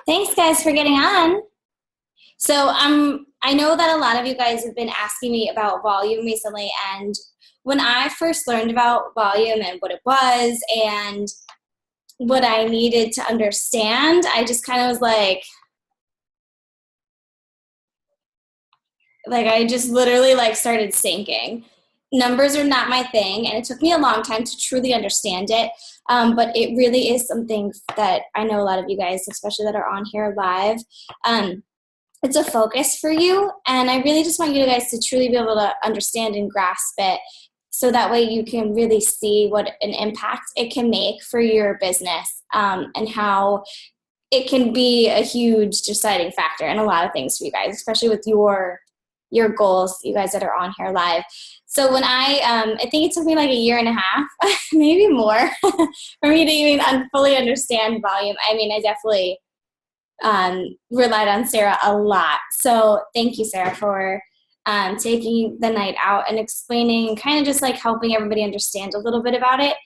Thanks, guys, for getting on. I know that a lot of you guys have been asking me about volume recently, and when I first learned about volume and what it was and what I needed to understand, I just kind of was like I just literally started sinking. Numbers are not my thing, and it took me a long time to truly understand it. But it really is something that I know a lot of you guys, especially that are on here live, it's a focus for you, and I really just want you guys to truly be able to understand and grasp it, so that way you can really see what an impact it can make for your business, and how it can be a huge deciding factor in a lot of things for you guys, especially with your goals, you guys that are on here live. So when I think it took me like a year and a half, maybe more, for me to even fully understand volume. I mean, I definitely relied on Sarah a lot. So thank you, Sarah, for taking the night out and explaining, kind of just like helping everybody understand a little bit about it.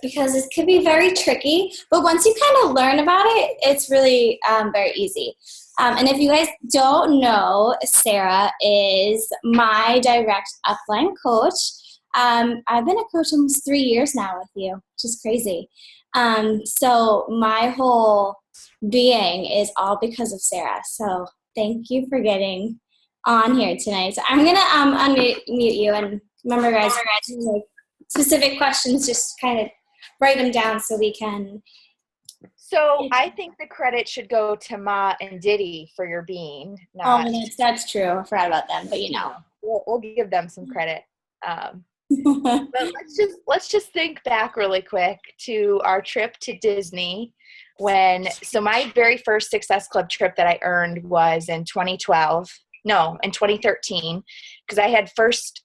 Because it could be very tricky, but once you kind of learn about it, it's really very easy. And if you guys don't know, Sarah is my direct upline coach. I've been a coach almost 3 years now with you, which is crazy. So my whole being is all because of Sarah. So thank you for getting on here tonight. So I'm going to unmute you. And remember, guys, like specific questions, just kind of write them down so we can. So I think the credit should go to Ma and Diddy for your being. Oh, that's true. I forgot about them, but we'll give them some credit. But let's just think back really quick to our trip to Disney. So my very first Success Club trip that I earned was in 2012. No, in 2013, because I had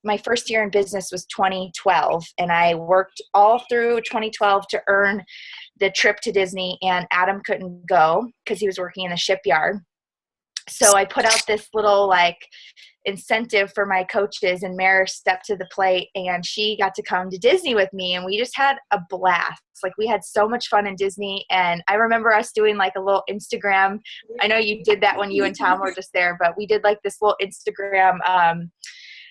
my first year in business was 2012, and I worked all through 2012 to earn the trip to Disney, and Adam couldn't go because he was working in the shipyard. So I put out this little incentive for my coaches, and Mara stepped to the plate, and she got to come to Disney with me, and we just had a blast. We had so much fun in Disney, and I remember us doing a little Instagram. I know you did that when you and Tom were just there, but we did this little Instagram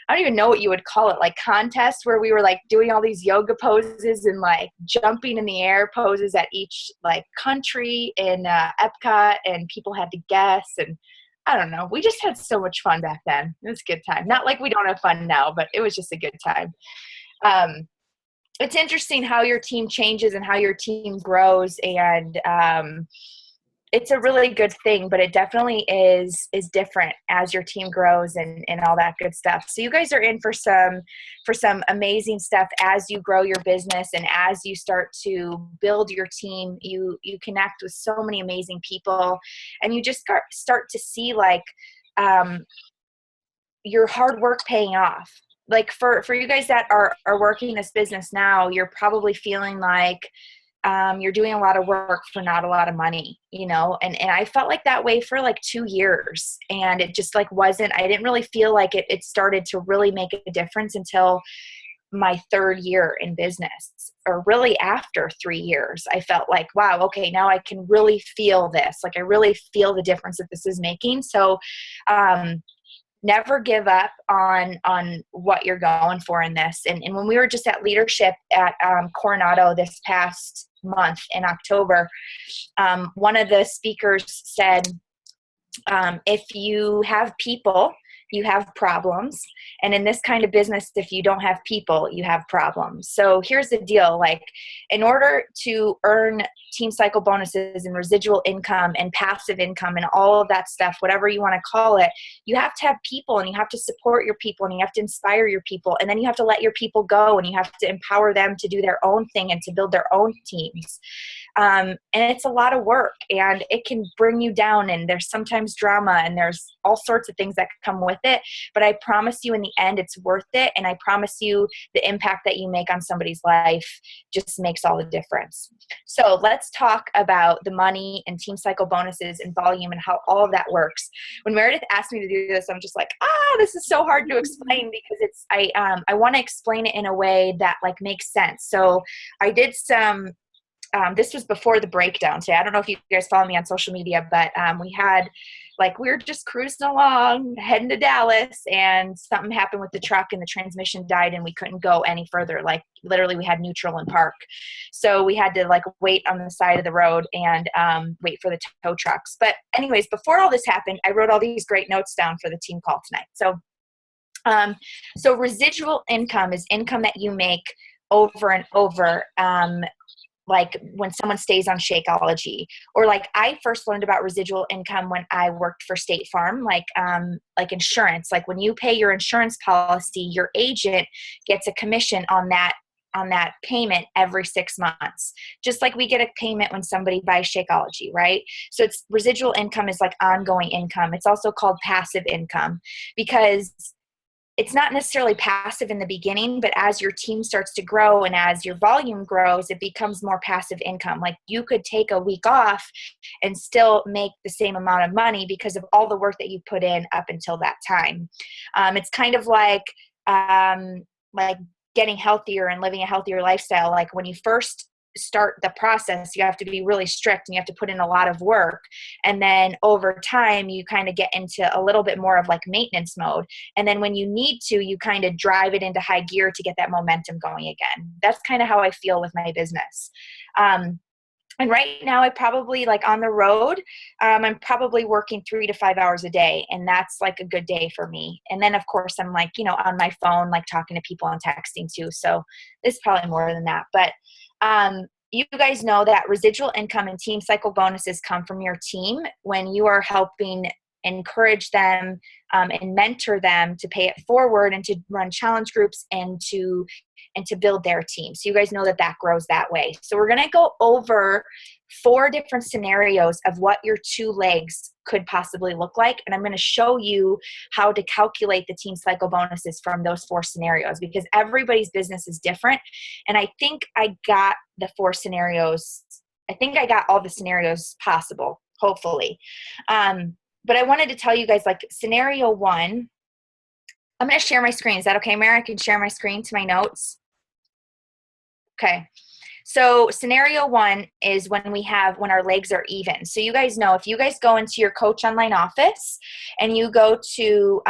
I don't even know what you would call it, contest, where we were doing all these yoga poses and jumping in the air poses at each country in Epcot, and people had to guess. And I don't know, we just had so much fun back then. It was a good time. Not like we don't have fun now, but it was just a good time. It's interesting how your team changes and how your team grows, and it's a really good thing, but it definitely is different as your team grows and all that good stuff. So you guys are in for some amazing stuff as you grow your business, and as you start to build your team, you connect with so many amazing people, and you just start to see your hard work paying off. For you guys that are working this business now, you're probably feeling you're doing a lot of work for not a lot of money, and I felt that way for 2 years, and it just wasn't, I didn't really feel like it started to really make a difference until my 3rd year in business, or really after 3 years. I felt wow, okay, now I can really feel this. I really feel the difference that this is making. So, never give up on what you're going for in this. And when we were just at leadership at Coronado this past month in October, one of the speakers said, if you have people, you have problems. And in this kind of business, if you don't have people, you have problems. So here's the deal. In order to earn team cycle bonuses and residual income and passive income and all of that stuff, whatever you want to call it, you have to have people, and you have to support your people, and you have to inspire your people. And then you have to let your people go, and you have to empower them to do their own thing and to build their own teams. And it's a lot of work, and it can bring you down, and there's sometimes drama, and there's all sorts of things that come with it. But I promise you, in the end, it's worth it. And I promise you, the impact that you make on somebody's life just makes all the difference. So let's talk about the money and team cycle bonuses and volume and how all of that works. When Meredith asked me to do this, I'm just this is so hard to explain, because I want to explain it in a way that makes sense. So I did some this was before the breakdown. So I don't know if you guys follow me on social media, but we were just cruising along, heading to Dallas, and something happened with the truck and the transmission died and we couldn't go any further. Like literally we had neutral and park. So we had to like wait on the side of the road and wait for the tow trucks. But anyways, before all this happened, I wrote all these great notes down for the team call tonight. So residual income is income that you make over and over, like when someone stays on Shakeology, or like I first learned about residual income when I worked for State Farm, like insurance. Like when you pay your insurance policy, your agent gets a commission on that payment every 6 months, just like we get a payment when somebody buys Shakeology, right? So it's residual income is like ongoing income. It's also called passive income because it's not necessarily passive in the beginning, but as your team starts to grow and as your volume grows, it becomes more passive income. Like you could take a week off and still make the same amount of money because of all the work that you put in up until that time. It's kind of like getting healthier and living a healthier lifestyle. Like when you first start the process, you have to be really strict and you have to put in a lot of work. And then over time, you kind of get into a little bit more of like maintenance mode. And then when you need to, you kind of drive it into high gear to get that momentum going again. That's kind of how I feel with my business. And right now I probably like on the road, I'm probably working 3 to 5 hours a day. And that's like a good day for me. And then of course I'm like, on my phone, like talking to people and texting too. So it's probably more than that. But you guys know that residual income and team cycle bonuses come from your team when you are helping encourage them and mentor them to pay it forward and to run challenge groups and to build their team. So you guys know that grows that way. So we're going to go over 4 different scenarios of what your 2 legs could possibly look like. And I'm going to show you how to calculate the team cycle bonuses from those 4 scenarios because everybody's business is different. And I think I got the 4 scenarios. I think I got all the scenarios possible, hopefully. But I wanted to tell you guys like scenario 1, I'm going to share my screen. Is that okay, Mary? I can share my screen to my notes. Okay. So scenario 1 is when our legs are even. So you guys know, if you guys go into your Coach Online office and you go to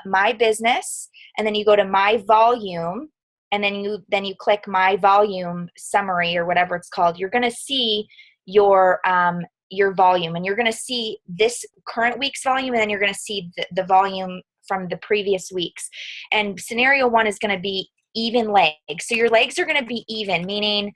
my business and then you go to my volume and then you click my volume summary or whatever it's called, you're going to see your volume and you're going to see this current week's volume and then you're going to see the volume from the previous weeks. And scenario 1 is going to be even legs. So your legs are going to be even, meaning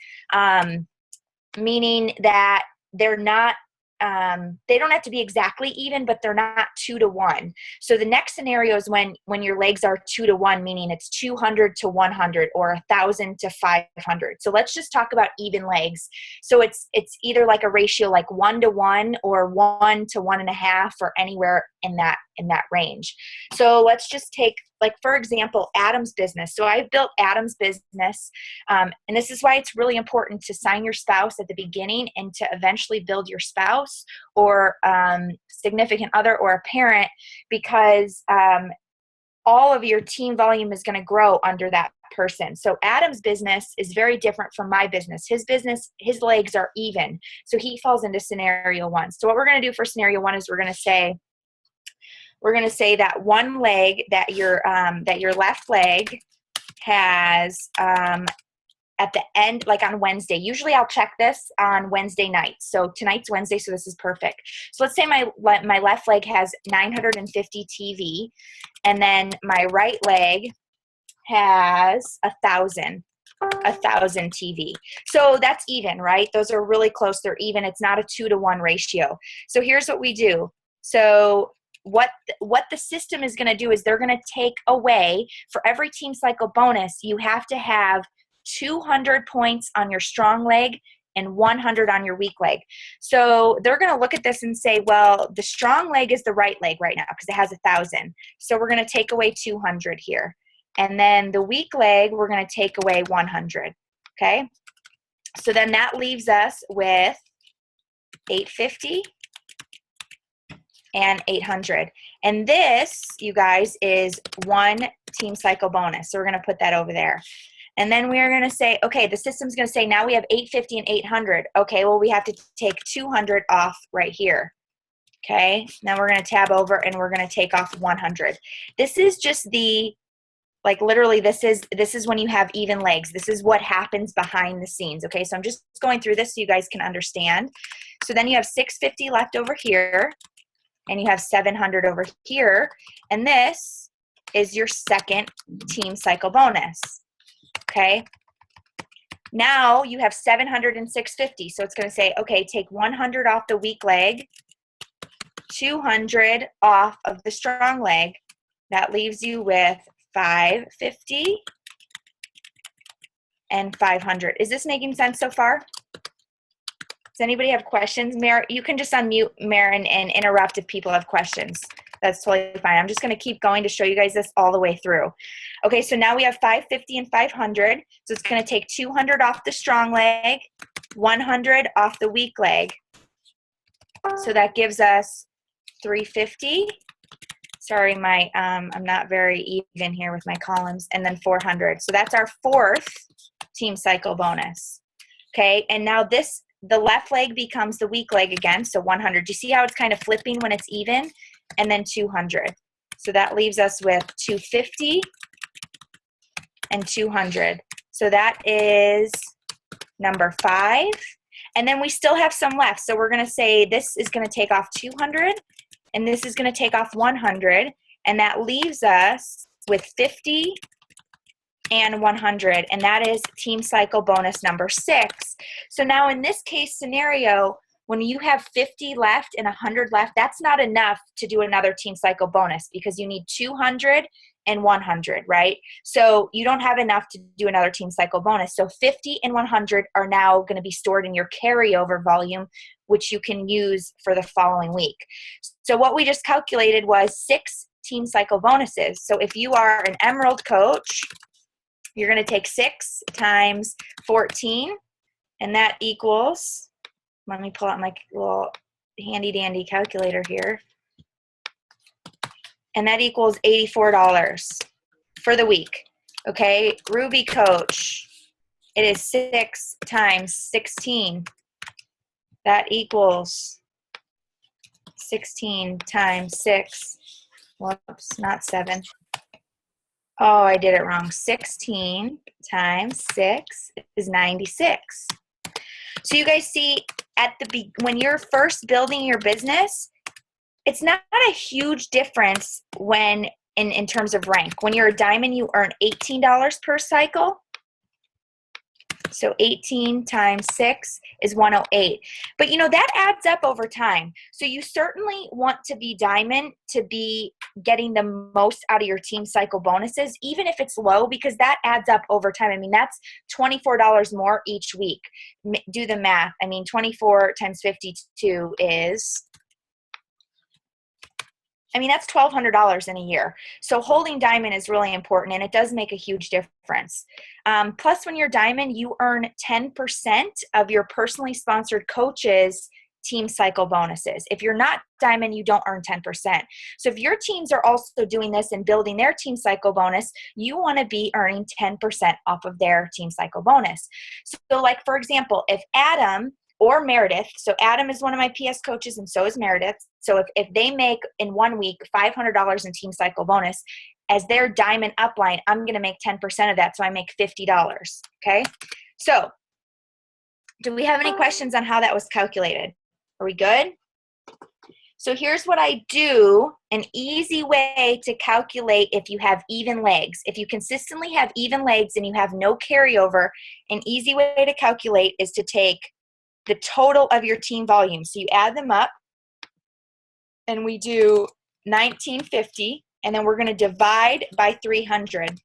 that they're not, they don't have to be exactly even, but they're not 2 to 1. So the next scenario is when your legs are 2 to 1, meaning it's 200 to 100 or 1,000 to 500. So let's just talk about even legs. So it's either like a ratio like 1 to 1 or 1 to 1.5 or anywhere in that range. So let's just take, like, for example, Adam's business. So I've built Adam's business, and this is why it's really important to sign your spouse at the beginning and to eventually build your spouse or significant other or a parent, because all of your team volume is going to grow under that person. So Adam's business is very different from my business. His his legs are even. So he falls into scenario 1. So what we're going to do for scenario 1 is we're going to say that one leg, that your left leg has at the end, like on Wednesday. Usually I'll check this on Wednesday night. So tonight's Wednesday, so this is perfect. So let's say my left leg has 950 TV, and then my right leg has 1,000 TV. So that's even, right? Those are really close. They're even. It's not a 2 to 1 ratio. So here's what we do. So what the system is going to do is they're going to take away, for every team cycle bonus, you have to have 200 points on your strong leg and 100 on your weak leg. So they're going to look at this and say, well, the strong leg is the right leg right now because it has 1,000. So we're going to take away 200 here. And then the weak leg, we're going to take away 100. Okay. So then that leaves us with 850 and 800. And this, you guys, is one team cycle bonus. So we're going to put that over there. And then we're going to say, okay, the system's going to say now we have 850 and 800. Okay, well, we have to take 200 off right here. Okay, now we're going to tab over and we're going to take off 100. This is just the, like literally this is when you have even legs. This is what happens behind the scenes. Okay, so I'm just going through this so you guys can understand. So then you have 650 left over here and you have 700 over here. And this is your second team cycle bonus. Okay, now you have 700 and 650. So it's going to say, okay, take 100 off the weak leg, 200 off of the strong leg. That leaves you with 550 and 500. Is this making sense so far? Does anybody have questions? Mare, you can just unmute Mare and interrupt if people have questions. That's totally fine. I'm just going to keep going to show you guys this all the way through. Okay, so now we have 550 and 500. So it's going to take 200 off the strong leg, 100 off the weak leg. So that gives us 350. Sorry, I'm not very even here with my columns. And then 400. So that's our fourth team cycle bonus. Okay, and now the left leg becomes the weak leg again, so 100. Do you see how it's kind of flipping when it's even? And then 200. So that leaves us with 250 and 200. So that is number 5. And then we still have some left. So we're going to say this is going to take off 200, and this is going to take off 100. And that leaves us with 50 and 100, and that is team cycle bonus number 6. So now in this case scenario, when you have 50 left and 100 left, that's not enough to do another team cycle bonus because you need 200 and 100, right? So you don't have enough to do another team cycle bonus. So 50 and 100 are now going to be stored in your carryover volume, which you can use for the following week. So what we just calculated was 6 team cycle bonuses. So if you are an Emerald coach, you're going to take 6 times 14, and that equals, let me pull out my little handy dandy calculator here, and that equals $84 for the week. Okay, Ruby coach, it is 6 times 16. That equals 16 times 6. Whoops, not 7. Oh, I did it wrong. 16 times 6 is 96. So you guys see when you're first building your business, it's not a huge difference when in terms of rank. When you're a diamond, you earn $18 per cycle. So 18 times 6 is 108. But that adds up over time. So you certainly want to be diamond to be getting the most out of your team cycle bonuses, even if it's low, because that adds up over time. I mean, that's $24 more each week. Do the math. I mean, 24 times 52 is, that's $1,200 in a year. So holding diamond is really important, and it does make a huge difference. Plus, when you're diamond, you earn 10% of your personally sponsored coaches' team cycle bonuses. If you're not diamond, you don't earn 10%. So if your teams are also doing this and building their team cycle bonus, you want to be earning 10% off of their team cycle bonus. So like, for example, if Adam or Meredith, so Adam is one of my PS coaches and so is Meredith. So if they make in 1 week $500 in team cycle bonus, as their diamond upline, I'm going to make 10% of that. So I make $50. Okay. So do we have any questions on how that was calculated? Are we good? So here's what I do, an easy way to calculate if you have even legs. If you consistently have even legs and you have no carryover, an easy way to calculate is to take the total of your team volume. So you add them up, and we do 1950, and then we're going to divide by 300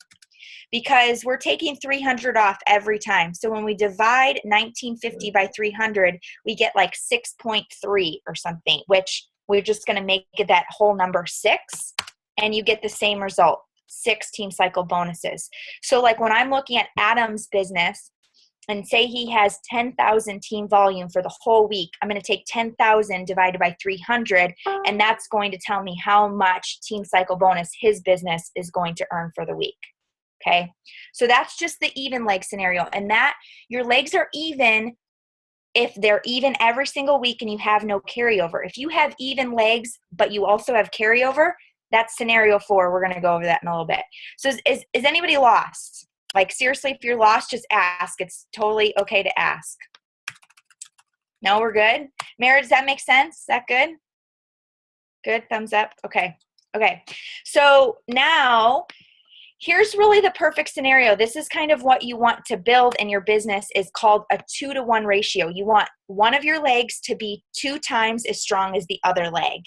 because we're taking 300 off every time. So when we divide 1950 by 300, we get like 6.3 or something, which we're just going to make it that whole number 6, and you get the same result, 6 team cycle bonuses. So like when I'm looking at Adam's business, and say he has 10,000 team volume for the whole week, I'm going to take 10,000 divided by 300, and that's going to tell me how much team cycle bonus his business is going to earn for the week. Okay. So that's just the even leg scenario. And that your legs are even if they're even every single week and you have no carryover. If you have even legs, but you also have carryover, that's scenario 4. We're going to go over that in a little bit. So is anybody lost? Like, seriously, if you're lost, just ask. It's totally okay to ask. No, we're good? Mara, does that make sense? Is that good? Good, thumbs up. Okay. Okay. So now here's really the perfect scenario. This is kind of what you want to build in your business is called a 2-to-1 ratio. You want one of your legs to be 2 times as strong as the other leg.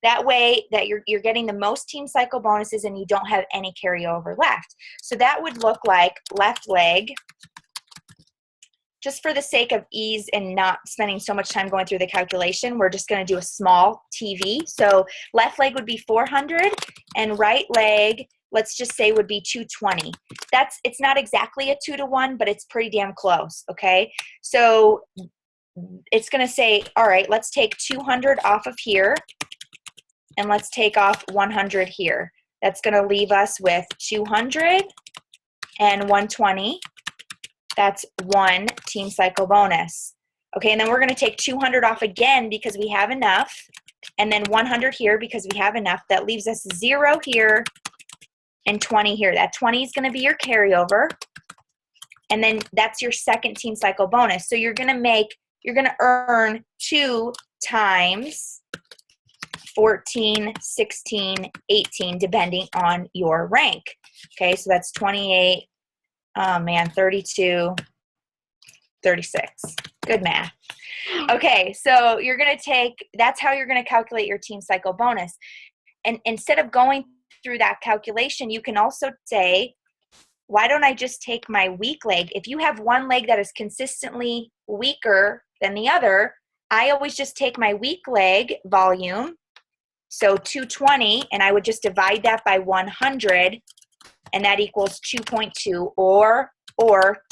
That way that you're getting the most team cycle bonuses and you don't have any carryover left. So that would look like left leg, just for the sake of ease and not spending so much time going through the calculation, we're just going to do a small TV. So left leg would be 400 and right leg, let's just say, would be 220. It's not exactly a 2-to-1, but it's pretty damn close, okay? So it's going to say, all right, let's take 200 off of here and let's take off 100 here. That's going to leave us with 200 and 120. That's 1 team cycle bonus. Okay, and then we're going to take 200 off again because we have enough, and then 100 here because we have enough. That leaves us 0 here and 20 here. That 20 is going to be your carryover, and then that's your second team cycle bonus. So you're going to earn 2 times 14, 16, 18, depending on your rank. Okay, so that's 28, 32, 36. Good math. Okay, so that's how you're going to calculate your team cycle bonus. And instead of going through that calculation, you can also say, why don't I just take my weak leg? If you have one leg that is consistently weaker than the other, I always just take my weak leg volume, so 220, and I would just divide that by 100, and that equals 2.2 or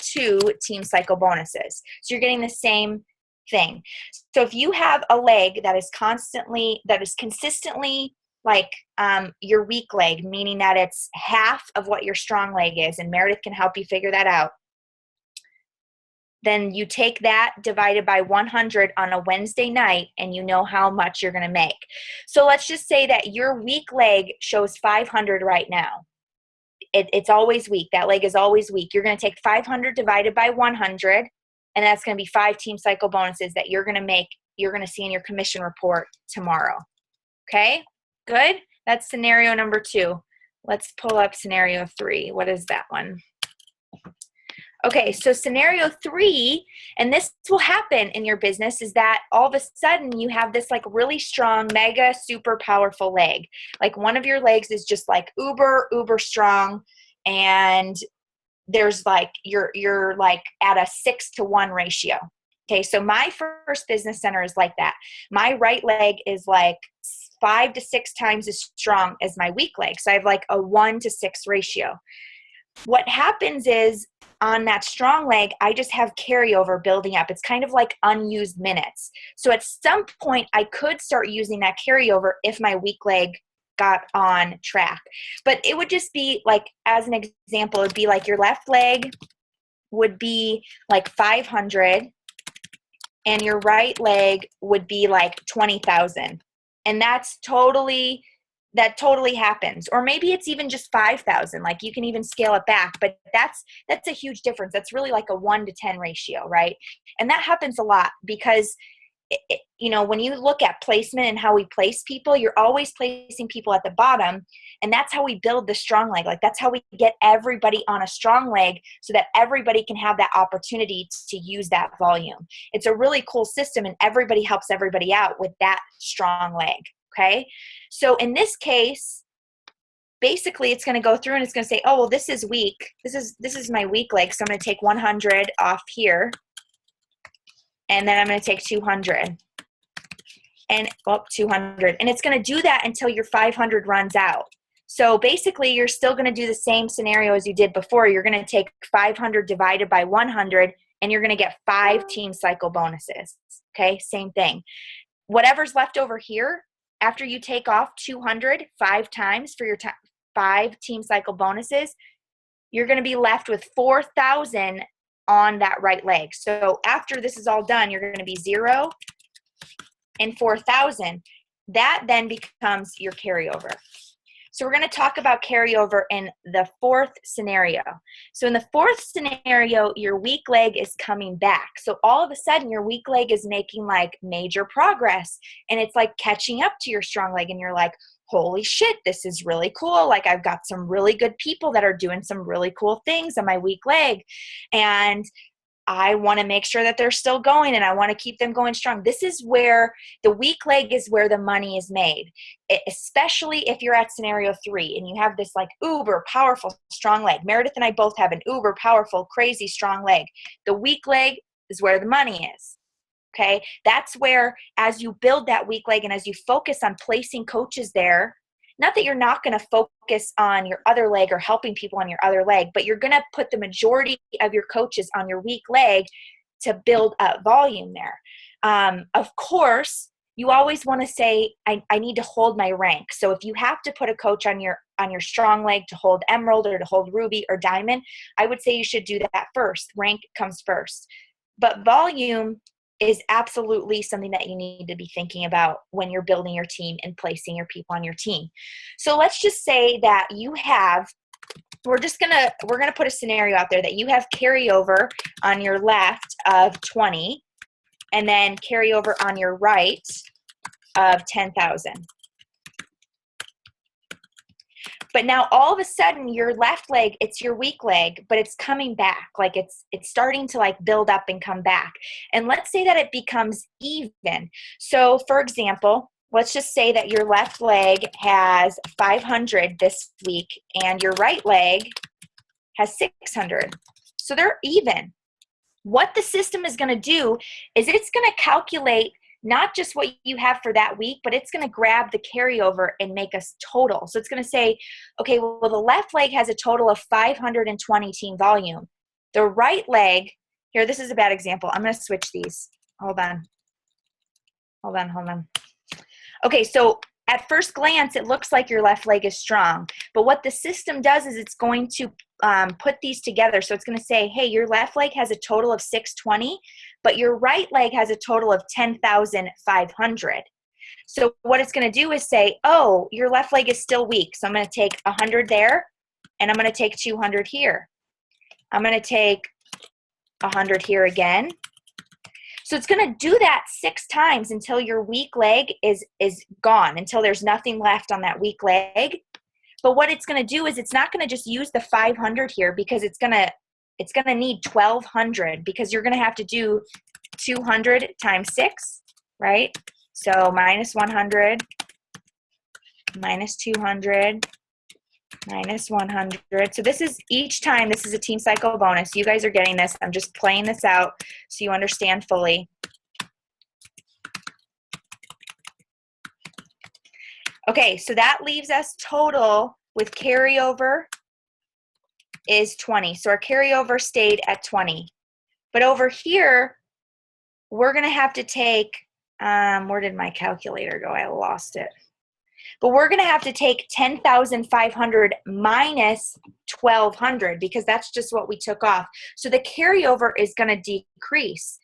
2 team cycle bonuses. So you're getting the same thing. So if you have a leg that is consistently like your weak leg, meaning that it's half of what your strong leg is, and Meredith can help you figure that out, then you take that divided by 100 on a Wednesday night and you know how much you're going to make. So let's just say that your weak leg shows 500 right now. It's always weak. That leg is always weak. You're going to take 500 divided by 100, and that's going to be 5 team cycle bonuses that you're going to see in your commission report tomorrow. Okay? Good? That's scenario number 2. Let's pull up scenario 3. What is that one? Okay, so scenario 3, and this will happen in your business, is that all of a sudden you have this like really strong, mega, super powerful leg. Like one of your legs is just like uber strong, and there's like you're like at a 6-to-1 ratio. Okay, so my first business center is like that. My right leg is like 5 to 6 times as strong as my weak leg. So I have like a 1-to-6 ratio. What happens is on that strong leg, I just have carryover building up. It's kind of like unused minutes. So at some point, I could start using that carryover if my weak leg got on track. But it would just be like, as an example, it would be like your left leg would be like 500 and your right leg would be like 20,000. And that totally happens. Or maybe it's even just 5,000. Like you can even scale it back, but that's a huge difference. That's really like a 1-to-10 ratio, right? And that happens a lot because when you look at placement and how we place people, you're always placing people at the bottom, and that's how we build the strong leg. Like that's how we get everybody on a strong leg so that everybody can have that opportunity to use that volume. It's a really cool system, and everybody helps everybody out with that strong leg. Okay, so in this case, basically it's going to go through and it's going to say, oh well, this is weak. This is my weak leg, so I'm going to take 100 off here. And then I'm going to take 200 and 200. And it's going to do that until your 500 runs out. So basically, you're still going to do the same scenario as you did before. You're going to take 500 divided by 100, and you're going to get 5 team cycle bonuses. Okay, same thing. Whatever's left over here, after you take off 200 5 times for your 5 team cycle bonuses, you're going to be left with 4,000 on that right leg. So after this is all done, you're going to be 0 and 4,000. That then becomes your carryover. So we're going to talk about carryover in the fourth scenario. So in the fourth scenario, your weak leg is coming back. So all of a sudden, your weak leg is making like major progress, and it's like catching up to your strong leg, and you're like, holy shit, this is really cool. Like, I've got some really good people that are doing some really cool things on my weak leg, and I want to make sure that they're still going, and I want to keep them going strong. This is where the weak leg is where the money is made, especially if you're at scenario 3 and you have this like uber powerful strong leg. Meredith and I both have an uber powerful, crazy strong leg. The weak leg is where the money is. Okay. That's where, as you build that weak leg and as you focus on placing coaches there, not that you're not going to focus on your other leg or helping people on your other leg, but you're going to put the majority of your coaches on your weak leg to build up volume there. Of course, you always want to say, I need to hold my rank. So if you have to put a coach on your strong leg to hold emerald or to hold ruby or diamond, I would say you should do that first. Rank comes first. But volume is absolutely something that you need to be thinking about when you're building your team and placing your people on your team. So let's just say that you have, we're going to put a scenario out there that you have carryover on your left of 20 and then carryover on your right of 10,000. But now all of a sudden your left leg, it's your weak leg, but it's coming back. Like it's starting to like build up and come back. And let's say that it becomes even. So for example, let's just say that your left leg has 500 this week and your right leg has 600. So they're even. What the system is going to do is it's going to calculate not just what you have for that week, but it's going to grab the carryover and make us total. So it's going to say, okay, well, the left leg has a total of 520 team volume. The right leg, here, this is a bad example. I'm going to switch these. Hold on. Okay, so at first glance, it looks like your left leg is strong. But what the system does is it's going to put these together. So it's going to say, hey, your left leg has a total of 620, but your right leg has a total of 10,500. So what it's going to do is say, oh, your left leg is still weak. So I'm going to take 100 there, and I'm going to take 200 here. I'm going to take 100 here again. So it's going to do that 6 times until your weak leg is gone, until there's nothing left on that weak leg. But what it's going to do is it's not going to just use the 500 here, because it's going to need 1,200, because you're going to have to do 200 times 6, right? So minus 100, minus 200, minus 100. So this is each time, this is a team cycle bonus. You guys are getting this. I'm just playing this out so you understand fully. Okay, so that leaves us total with carryover is 20. So our carryover stayed at 20. But over here, we're going to have to take, where did my calculator go? I lost it. But we're going to have to take 10,500 minus 1,200, because that's just what we took off. So the carryover is going to decrease.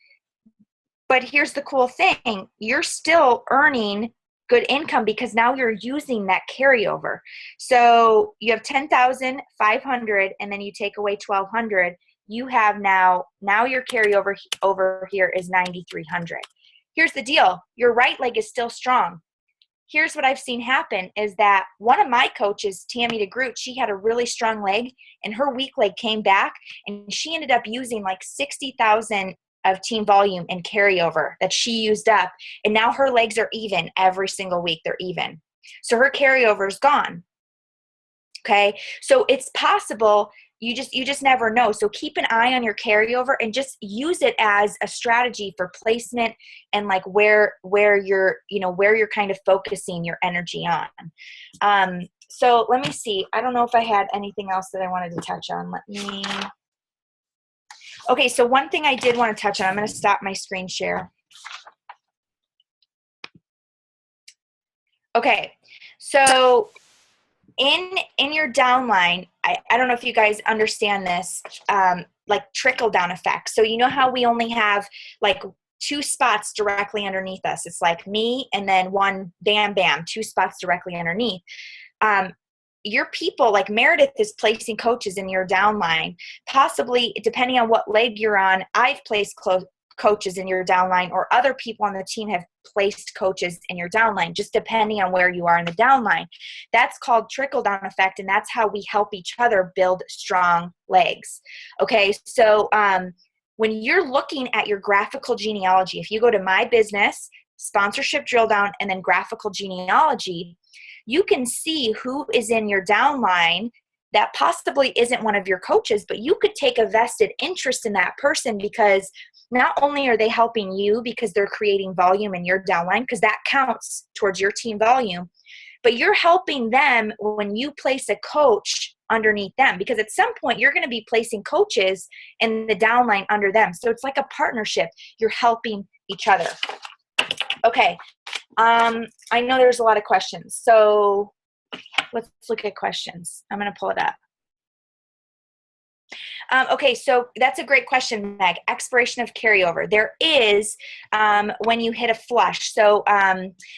But here's the cool thing. You're still earning good income, because now you're using that carryover. So you have 10,500 and then you take away 1,200. You have now your carryover over here is 9,300. Here's the deal. Your right leg is still strong. Here's what I've seen happen is that one of my coaches, Tammy DeGroot, she had a really strong leg and her weak leg came back, and she ended up using like 60,000 of team volume and carryover that she used up. And now her legs are even every single week. They're even. So her carryover is gone. Okay. So it's possible. You just never know. So keep an eye on your carryover and just use it as a strategy for placement and like where you're kind of focusing your energy on. So let me see. I don't know if I had anything else that I wanted to touch on. Okay, so one thing I did want to touch on, I'm going to stop my screen share. Okay, so in your downline, I don't know if you guys understand this, like trickle down effect. So you know how we only have like 2 spots directly underneath us. It's like me and then one bam, bam, 2 spots directly underneath. Your people, like Meredith is placing coaches in your downline. Possibly, depending on what leg you're on, I've placed coaches in your downline, or other people on the team have placed coaches in your downline, just depending on where you are in the downline. That's called trickle down effect, and that's how we help each other build strong legs. Okay, so when you're looking at your graphical genealogy, if you go to My Business, Sponsorship Drill Down, and then Graphical Genealogy, you can see who is in your downline that possibly isn't one of your coaches, but you could take a vested interest in that person, because not only are they helping you because they're creating volume in your downline, because that counts towards your team volume, but you're helping them when you place a coach underneath them, because at some point you're going to be placing coaches in the downline under them. So it's like a partnership. You're helping each other. Okay. I know there's a lot of questions, so let's look at questions. I'm going to pull it up. Okay, so that's a great question, Meg. Expiration of carryover. There is when you hit a flush. So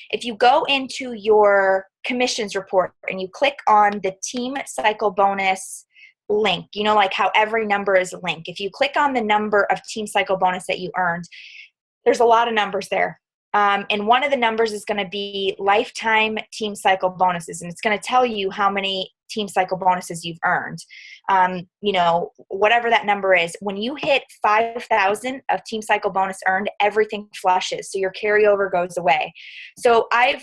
if you go into your commissions report and you click on the team cycle bonus link, you know, like how every number is a link. If you click on the number of team cycle bonus that you earned, there's a lot of numbers there. And one of the numbers is going to be lifetime team cycle bonuses. And it's going to tell you how many team cycle bonuses you've earned. You know, whatever that number is, when you hit 5,000 of team cycle bonus earned, everything flushes. So your carryover goes away. So I've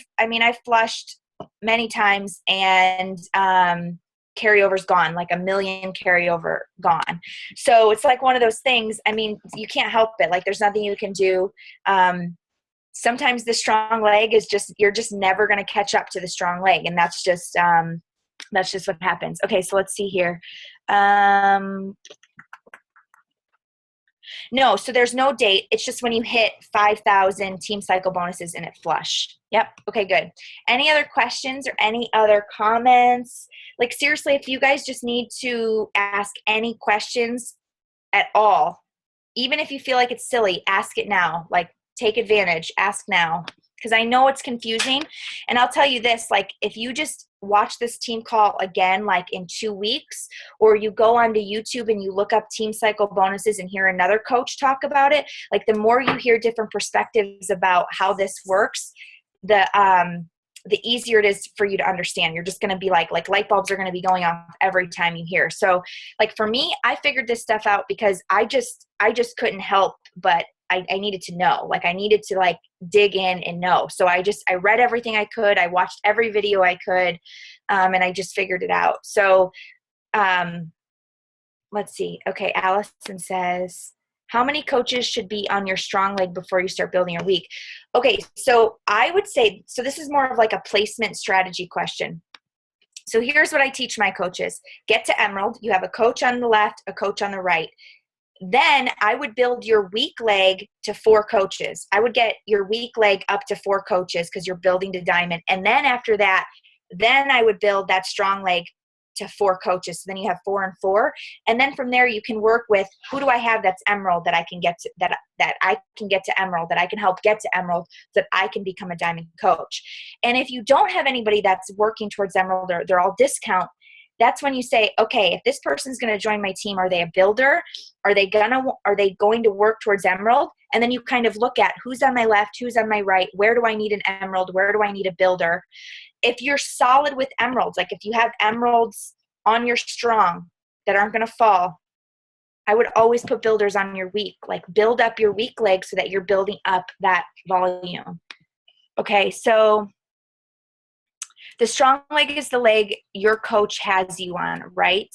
flushed many times, and carryover's gone, like 1 million carryover gone. So it's like one of those things. I mean, you can't help it. Like there's nothing you can do. Sometimes the strong leg is just, you're just never going to catch up to the strong leg. And that's just what happens. Okay. So let's see here. No, so there's no date. It's just when you hit 5,000 team cycle bonuses and it flush. Yep. Okay, good. Any other questions or any other comments? Like seriously, if you guys just need to ask any questions at all, even if you feel like it's silly, ask it now. Like, take advantage, ask now, because I know it's confusing. And I'll tell you this, like if you just watch this team call again, like in 2 weeks, or you go onto YouTube and you look up team cycle bonuses and hear another coach talk about it, like the more you hear different perspectives about how this works, the easier it is for you to understand. You're just going to be like light bulbs are going to be going off every time you hear. So like for me, I figured this stuff out because I just couldn't help, but I needed to know, like I needed to like dig in and know. So I read everything I could. I watched every video I could. And I just figured it out. So let's see. Okay. Allison says, how many coaches should be on your strong leg before you start building your week? Okay. So I would say, so this is more of like a placement strategy question. So here's what I teach my coaches. Get to Emerald. You have a coach on the left, a coach on the right. Then I would build your weak leg to 4 coaches. I would get your weak leg up to 4 coaches because you're building to diamond. And then after that, then I would build that strong leg to 4 coaches. So then you have 4 and 4. And then from there you can work with, who do I have that's Emerald that I can get to, that I can get to Emerald, that I can help get to Emerald, so that I can become a diamond coach. And if you don't have anybody that's working towards Emerald, or they're all discount, that's when you say, okay, if this person's going to join my team, are they a builder? Are they going to work towards Emerald? And then you kind of look at who's on my left, who's on my right, where do I need an Emerald, where do I need a builder? If you're solid with Emeralds, like if you have Emeralds on your strong that aren't going to fall, I would always put builders on your weak, like build up your weak leg so that you're building up that volume. Okay, so the strong leg is the leg your coach has you on, right?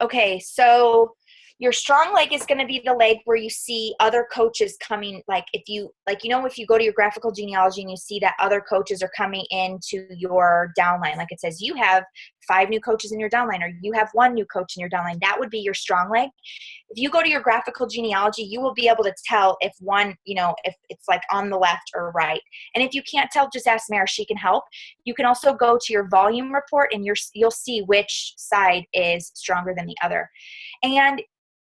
Okay, so Your strong leg is going to be the leg where you see other coaches coming. Like if you go to your graphical genealogy and you see that other coaches are coming into your downline, like it says you have 5 new coaches in your downline, or you have 1 new coach in your downline, that would be your strong leg. If you go to your graphical genealogy, you will be able to tell if one, if it's like on the left or right. And if you can't tell, just ask Mara, she can help. You can also go to your volume report and you'll see which side is stronger than the other. And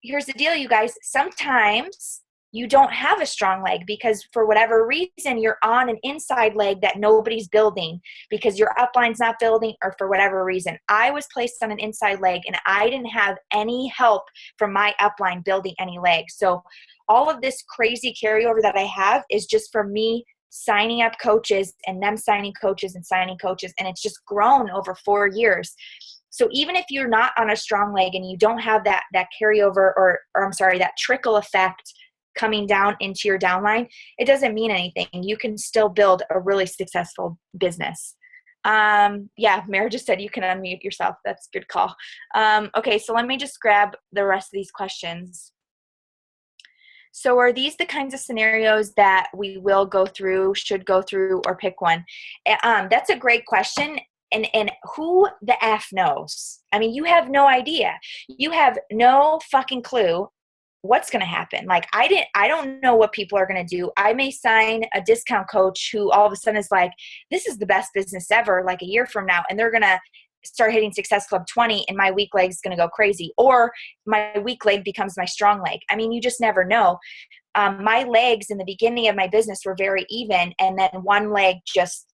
here's the deal, you guys. Sometimes you don't have a strong leg because for whatever reason, you're on an inside leg that nobody's building because your upline's not building, or for whatever reason. I was placed on an inside leg and I didn't have any help from my upline building any legs. So all of this crazy carryover that I have is just from me signing up coaches and them signing coaches and signing coaches. And it's just grown over 4 years. So even if you're not on a strong leg and you don't have that carryover or I'm sorry, that trickle effect coming down into your downline, it doesn't mean anything. You can still build a really successful business. Yeah, Mara just said you can unmute yourself. That's a good call. Okay, so let me just grab the rest of these questions. So are these the kinds of scenarios that we will go through, should go through, or pick one? That's a great question. And who the F knows? I mean, you have no idea. You have no fucking clue what's going to happen. Like I don't know what people are going to do. I may sign a discount coach who all of a sudden is like, this is the best business ever, like a year from now. And they're going to start hitting Success Club 20 and my weak leg is going to go crazy. Or my weak leg becomes my strong leg. I mean, you just never know. My legs in the beginning of my business were very even. And then one leg just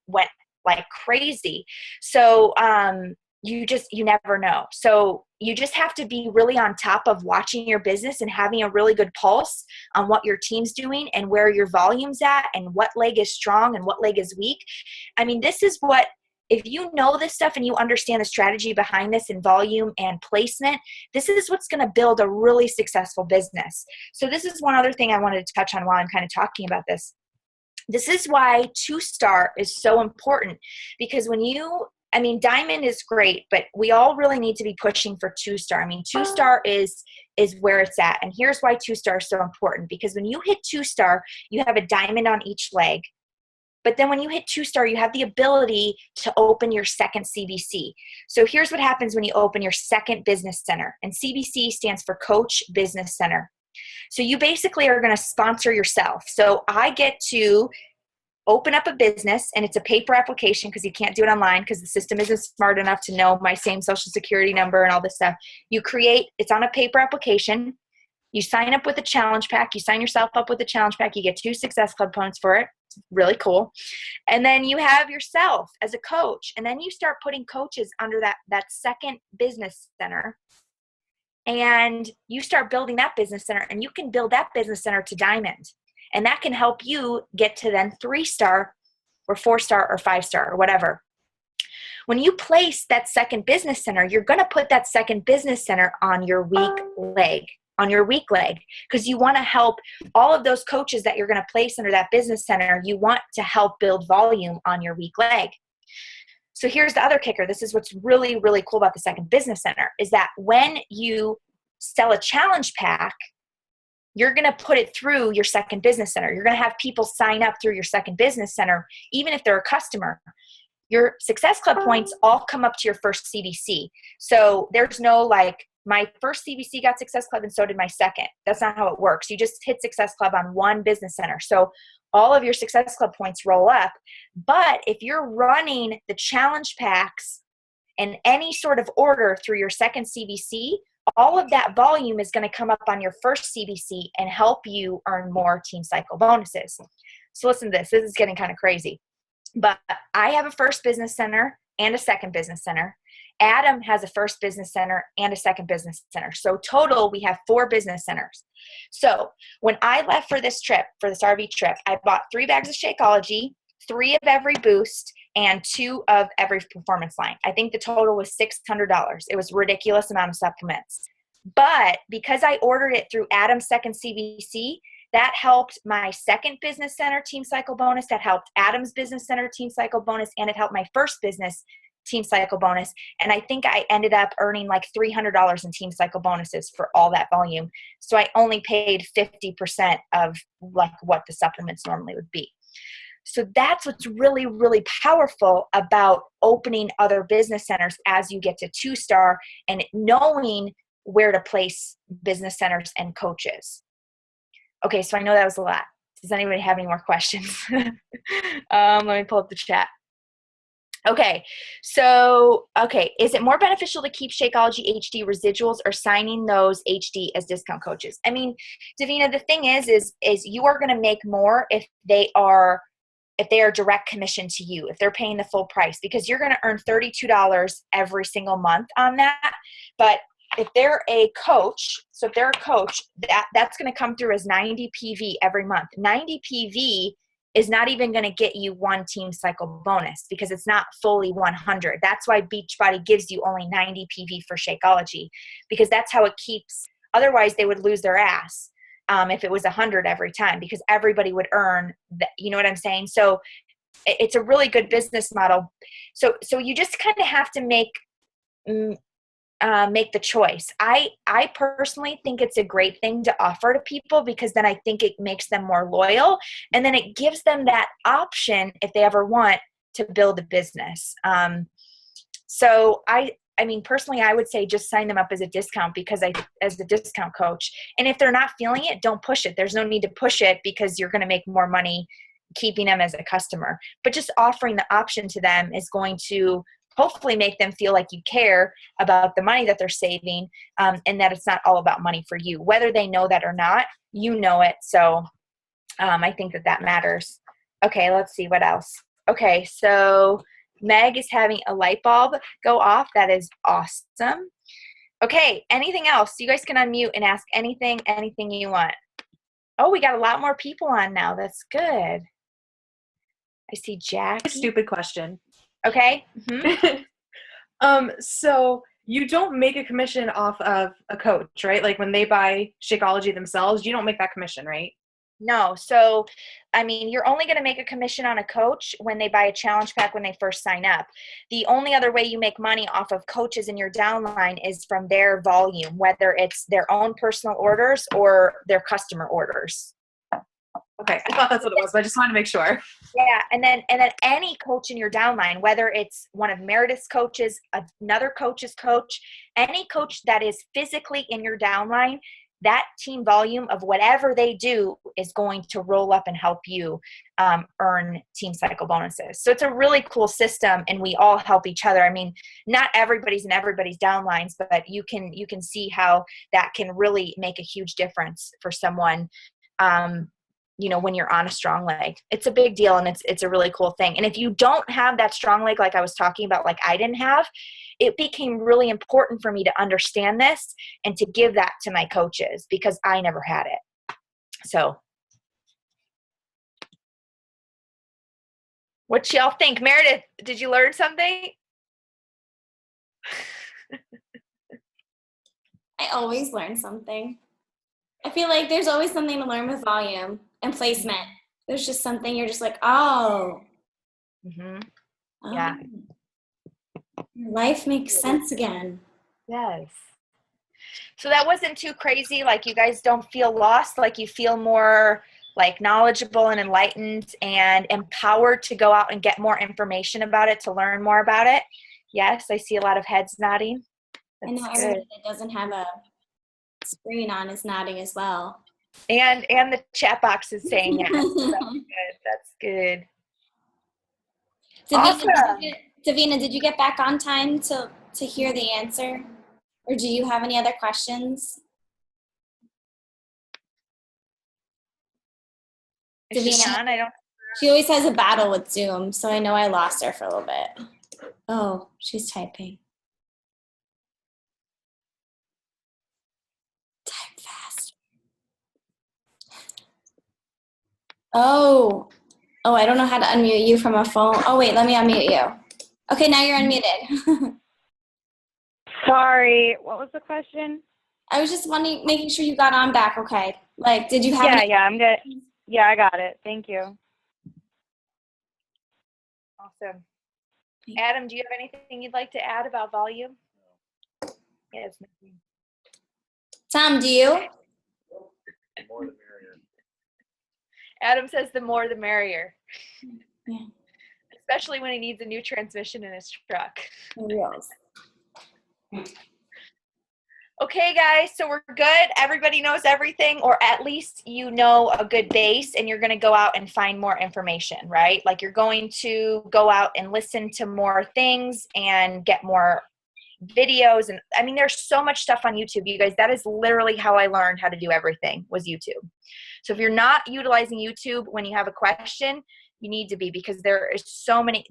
went like crazy. So, you never know. So you just have to be really on top of watching your business and having a really good pulse on what your team's doing and where your volume's at and what leg is strong and what leg is weak. I mean, this is what, if you know this stuff and you understand the strategy behind this and volume and placement, this is what's going to build a really successful business. So this is one other thing I wanted to touch on while I'm kind of talking about this. This is why 2-star is so important, because Diamond is great, but we all really need to be pushing for 2-star. I mean, 2-star is where it's at. And here's why 2-star is so important, because when you hit 2-star, you have a diamond on each leg. But then when you hit 2-star, you have the ability to open your second CBC. So here's what happens when you open your second business center. And CBC stands for Coach Business Center. So you basically are going to sponsor yourself. So I get to open up a business, and it's a paper application because you can't do it online because the system isn't smart enough to know my same social security number and all this stuff. It's on a paper application. You sign up with a challenge pack. You sign yourself up with a challenge pack. You get 2 Success Club points for it. It's really cool. And then you have yourself as a coach. And then you start putting coaches under that second business center. And you start building that business center, and you can build that business center to diamond. And that can help you get to then 3-star or 4-star or 5-star or whatever. When you place that second business center, you're going to put that second business center on your weak leg, because you want to help all of those coaches that you're going to place under that business center. You want to help build volume on your weak leg. So here's the other kicker. This is what's really, really cool about the second business center, is that when you sell a challenge pack, you're going to put it through your second business center. You're going to have people sign up through your second business center, even if they're a customer. Your Success Club points all come up to your first CBC. So there's no like, my first CBC got Success Club and so did my second. That's not how it works. You just hit Success Club on one business center. So all of your Success Club points roll up. But if you're running the challenge packs in any sort of order through your second CBC, all of that volume is going to come up on your first CBC and help you earn more team cycle bonuses. So listen to this. This is getting kind of crazy. But I have a first business center and a second business center. Adam has a first business center and a second business center. So total, we have 4 business centers. So when I left for this RV trip, I bought 3 bags of Shakeology, 3 of every boost, and 2 of every performance line. I think the total was $600. It was a ridiculous amount of supplements. But because I ordered it through Adam's second CBC, that helped my second business center team cycle bonus. That helped Adam's business center team cycle bonus. And it helped my first business team cycle bonus. And I think I ended up earning like $300 in team cycle bonuses for all that volume. So I only paid 50% of like what the supplements normally would be. So that's what's really, really powerful about opening other business centers as you get to 2-star and knowing where to place business centers and coaches. Okay, so I know that was a lot. Does anybody have any more questions? Let me pull up the chat. Okay, so, is it more beneficial to keep Shakeology HD residuals or signing those HD as discount coaches? I mean, Davina, the thing is you are going to make more if they are direct commission to you, if they're paying the full price, because you're going to earn $32 every single month on that. But if they're a coach, that's going to come through as 90 PV every month. 90 PV is not even going to get you one team cycle bonus because it's not fully 100. That's why Beachbody gives you only 90 PV for Shakeology, because that's how it keeps. Otherwise, they would lose their ass if it was 100 every time, because everybody would earn that. You know what I'm saying? So it's a really good business model. So you just kind of have to make the choice. I personally think it's a great thing to offer to people, because then I think it makes them more loyal, and then it gives them that option if they ever want to build a business. So I mean, personally, I would say just sign them up as a discount, because as the discount coach, and if they're not feeling it, don't push it. There's no need to push it, because you're going to make more money keeping them as a customer. But just offering the option to them is going to hopefully make them feel like you care about the money that they're saving, and that it's not all about money for you. Whether they know that or not, you know it. So I think that matters. Okay, let's see what else. Okay, so Meg is having a light bulb go off. That is awesome. Okay, anything else? You guys can unmute and ask anything you want. Oh, we got a lot more people on now. That's good. I see Jack. Stupid question. Okay. Mm-hmm. So you don't make a commission off of a coach, right? Like when they buy Shakeology themselves, you don't make that commission, right? No. So, I mean, you're only going to make a commission on a coach when they buy a challenge pack when they first sign up. The only other way you make money off of coaches in your downline is from their volume, whether it's their own personal orders or their customer orders. Okay, I thought that's what it was, but I just wanted to make sure. Yeah, and then any coach in your downline, whether it's one of Meredith's coaches, another coach's coach, any coach that is physically in your downline, that team volume of whatever they do is going to roll up and help you earn team cycle bonuses. So it's a really cool system, and we all help each other. I mean, not everybody's in everybody's downlines, but you can see how that can really make a huge difference for someone. You know, when you're on a strong leg, it's a big deal, and it's a really cool thing. And if you don't have that strong leg, like I was talking about, like I didn't have, it became really important for me to understand this and to give that to my coaches, because I never had it. So what y'all think? Meredith, did you learn something? I always learn something. I feel like there's always something to learn with volume and placement. There's just something you're just like, oh. Mm-hmm. Yeah. Life makes sense again. Yes. So that wasn't too crazy. Like, you guys don't feel lost. Like, you feel more like knowledgeable and enlightened and empowered to go out and get more information about it, to learn more about it. Yes, I see a lot of heads nodding. That's I know everybody that doesn't have a screen on is nodding as well. And the chat box is saying yes. That's good. Davina, Awesome. Davina, did you get back on time to hear the answer? Or do you have any other questions? Is she on? I don't. She always has a battle with Zoom, so I know I lost her for a little bit. Oh, she's typing. Type fast. Oh, I don't know how to unmute you from a phone. Oh, wait, let me unmute you. Okay, now you're unmuted. Sorry, what was the question? I was just making sure you got on back okay. Like, did you have Yeah, I'm good. Yeah, I got it. Thank you. Awesome. Adam, do you have anything you'd like to add about volume? Yes. Tom, do you? The more the merrier. Adam says the more the merrier. Yeah. Especially when he needs a new transmission in his truck. Yes. Okay, guys, so we're good. Everybody knows everything, or at least you know a good base, and you're going to go out and find more information, right? Like you're going to go out and listen to more things and get more videos. And I mean, there's so much stuff on YouTube, you guys. That is literally how I learned how to do everything, was YouTube. So if you're not utilizing YouTube when you have a question, you need to be, because there's so many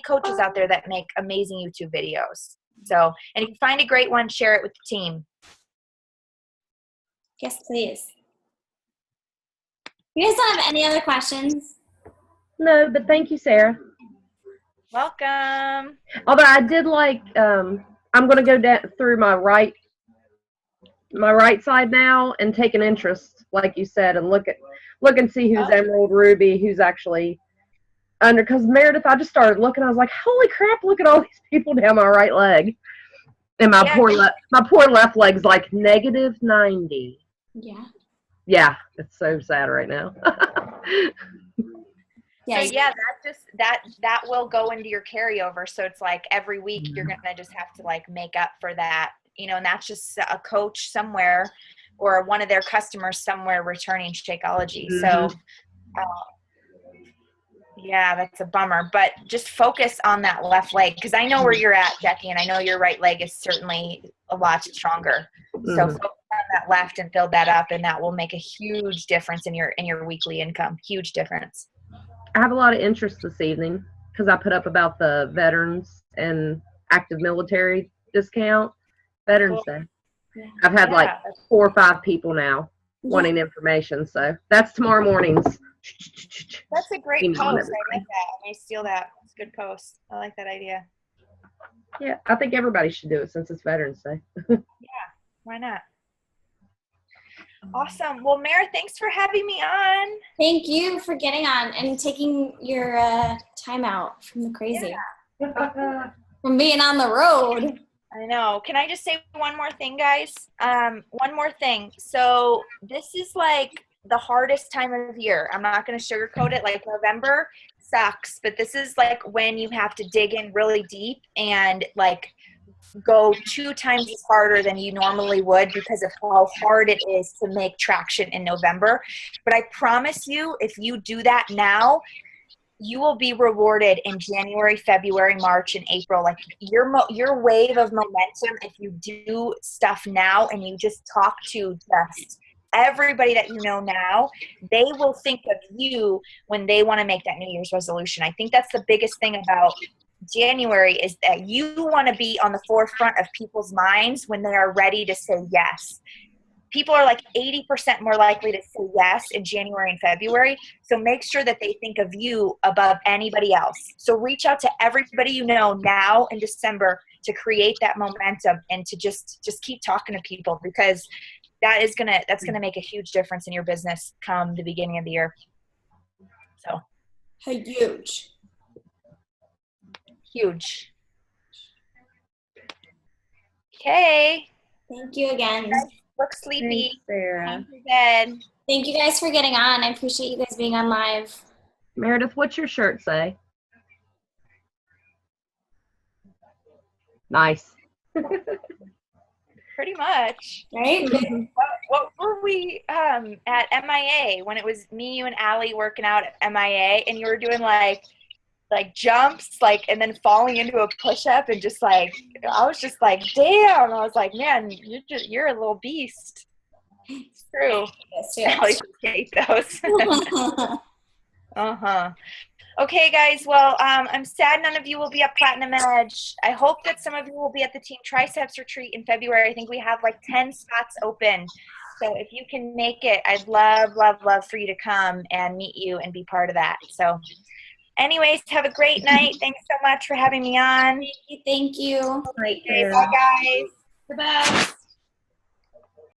coaches out there that make amazing YouTube videos. So, and if you find a great one, share it with the team. Yes, please. You guys don't have any other questions? No, but thank you, Sarah. Welcome. Although I did like, I'm going to go down through my right side now and take an interest, like you said, and look and see who's Emerald, Ruby, who's actually under. Because Meredith, I just started looking. I was like, holy crap! Look at all these people down my right leg, and my poor left leg's like -90. Yeah. Yeah, it's so sad right now. Yeah. So yeah, that will go into your carryover. So it's like every week you're gonna just have to like make up for that, you know, and that's just a coach somewhere or one of their customers somewhere returning Shakeology. So yeah, that's a bummer. But just focus on that left leg, because I know where you're at, Jackie, and I know your right leg is certainly a lot stronger. So focus on that left and build that up, and that will make a huge difference in your weekly income. Huge difference. I have a lot of interest this evening because I put up about the veterans and active military discount. Veterans Day. Yeah. I've had like 4 or 5 people now wanting information, so that's tomorrow morning's. That's a great post. I like that. I may steal that. It's a good post. I like that idea. Yeah, I think everybody should do it since it's Veterans Day. Yeah, why not? Awesome. Well, Mara, thanks for having me on. Thank you for getting on and taking your time out from the crazy. Yeah. From being on the road. I know. Can I just say one more thing, guys? One more thing. So this is like the hardest time of year. I'm not going to sugarcoat it. Like November sucks, but this is like when you have to dig in really deep and like go 2 times as harder than you normally would because of how hard it is to make traction in November. But I promise you, if you do that now, you will be rewarded in January, February, March, and April. Like your wave of momentum, if you do stuff now and you just talk to just everybody that you know now, they will think of you when they want to make that New Year's resolution. I think that's the biggest thing about January, is that you want to be on the forefront of people's minds when they are ready to say yes. People are like 80% more likely to say yes in January and February. So make sure that they think of you above anybody else. So reach out to everybody you know now in December to create that momentum and to just keep talking to people, because that's gonna make a huge difference in your business come the beginning of the year. So Huge. Huge. Okay. Thank you again. Look sleepy. Thanks, Sarah. Time for bed. Thank you guys for getting on. I appreciate you guys being on live. Meredith, what's your shirt say? Nice. Pretty much. Right? What were we at MIA when it was me, you, and Allie working out at MIA, and you were doing like jumps, like, and then falling into a push-up, and just like, I was just like, damn. I was like, man, you're a little beast. It's true. Yes, Allie hate those. Okay, guys. Well, I'm sad none of you will be at Platinum Edge. I hope that some of you will be at the Team Triceps retreat in February. I think we have like 10 spots open. So if you can make it, I'd love, love, love for you to come and meet you and be part of that. So anyways, have a great night. Thanks so much for having me on. Thank you. Okay, bye, guys. Goodbye.